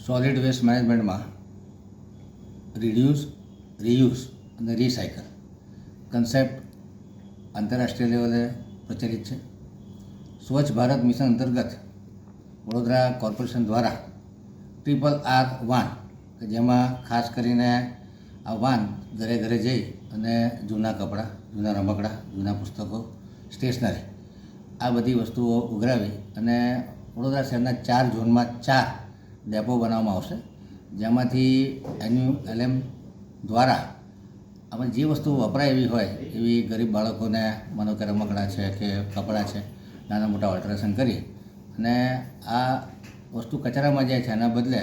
Solid waste મેનેજમેન્ટમાં reduce, reuse અને recycle concept આંતરરાષ્ટ્રીય લેવલે પ્રચલિત છે. સ્વચ્છ ભારત મિશન અંતર્ગત વડોદરા કોર્પોરેશન દ્વારા RRR વાન કે જેમાં ખાસ કરીને આ વાન ઘરે ઘરે જઈ અને જૂના કપડાં, જૂના રમકડાં, જૂના પુસ્તકો, સ્ટેશનરી આ બધી વસ્તુઓ ઉઘરાવી અને વડોદરા શહેરના 4 ઝોનમાં 4 ડેપો બનાવવામાં આવશે, જેમાંથી NULM દ્વારા આમાં જે વસ્તુ વપરાય એવી હોય એવી ગરીબ બાળકોને માનો કે રમકડાં છે કે કપડાં છે, નાના મોટા ઓલ્ટરેશન કરી અને આ વસ્તુ કચરામાં જાય છે. એના બદલે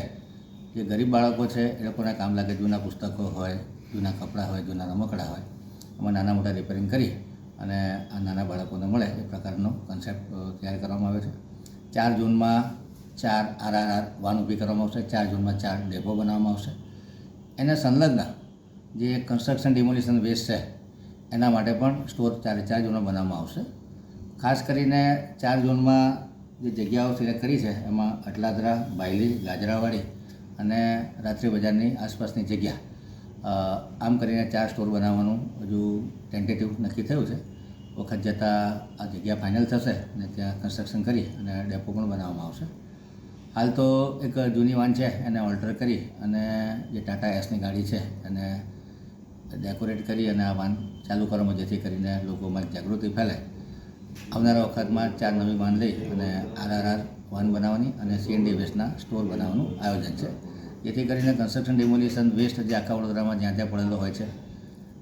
જે ગરીબ બાળકો છે એ લોકોને કામ લાગે, જૂના પુસ્તકો હોય, જૂના કપડાં હોય, જૂના રમકડાં હોય, એમાં નાના મોટા રિપેરિંગ કરી અને આ નાના બાળકોને મળે એ પ્રકારનો કન્સેપ્ટ તૈયાર કરવામાં આવ્યો છે. 4 ઝોનમાં 4 RRR વાન ઊભી કરવામાં આવશે, 4 ઝોનમાં 4 ડેપો બનાવવામાં આવશે. એને સંલગ્ન જે કન્સ્ટ્રક્શન ડિમોલિશન વેસ્ટ છે એના માટે પણ સ્ટોર 4 ઝોનમાં બનાવવામાં આવશે. ખાસ કરીને 4 ઝોનમાં જે જગ્યાઓ સિલેક્ટ કરી છે એમાં અટલાદરા, બાયલી, ગાજરાવાડી અને રાત્રિ બજારની આસપાસની જગ્યા, આમ કરીને 4 સ્ટોર બનાવવાનું હજુ ટેન્ટેટિવ નક્કી થયું છે. વખત જતાં આ જગ્યા ફાઇનલ થશે અને ત્યાં કન્સ્ટ્રક્શન કરી અને ડેપો પણ બનાવવામાં આવશે. હાલ તો એક જૂની વાન છે એને ઓલ્ટર કરી અને જે ટાટા એસની ગાડી છે એને ડેકોરેટ કરી અને આ વાન ચાલુ કરવામાં, જેથી કરીને લોકોમાં જાગૃતિ ફેલાય. આવનારા વખતમાં 4 નવી વાન લઈ અને RRR વાન બનાવવાની અને CND વેસ્ટના સ્ટોર બનાવવાનું આયોજન છે, જેથી કરીને કન્સ્ટ્રક્શન ડિમોલિશન વેસ્ટ જે આખા વડોદરામાં જ્યાં ત્યાં પડેલો હોય છે,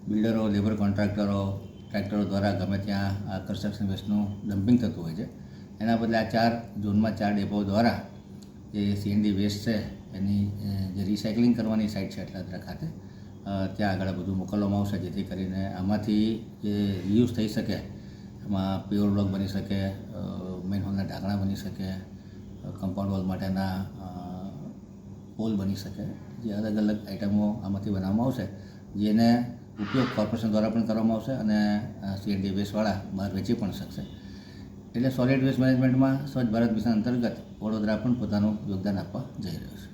બિલ્ડરો, લેબર કોન્ટ્રાક્ટરો, ટ્રેક્ટરો દ્વારા ગમે ત્યાં આ કન્સ્ટ્રક્શન વેસ્ટનું ડમ્પિંગ થતું હોય છે. એના બદલે આ 4 ઝોનમાં 4 ડેપો દ્વારા જે CND વેસ્ટ છે એની જે રિસાયકલિંગ કરવાની સાઇટ છે અટલાદરા ખાતે, ત્યાં આગળ બધું મોકલવામાં આવશે, જેથી કરીને આમાંથી જે રીયુઝ થઈ શકે, એમાં પ્યોર બ્લોક બની શકે, મેઇન હોલના ઢાંકણા બની શકે, કમ્પાઉન્ડ વોલ માટેના પોલ બની શકે, જે અલગ અલગ આઇટમો આમાંથી બનાવવામાં આવશે, જેને ઉપયોગ કોર્પોરેશન દ્વારા પણ કરવામાં આવશે અને CND વેસ્ટવાળા બહાર વેચી પણ શકશે. એટલે સોલિડ વેસ્ટ મેનેજમેન્ટમાં સ્વચ્છ ભારત મિશન અંતર્ગત વડોદરા પણ પોતાનું યોગદાન આપવા જઈ રહ્યું છે.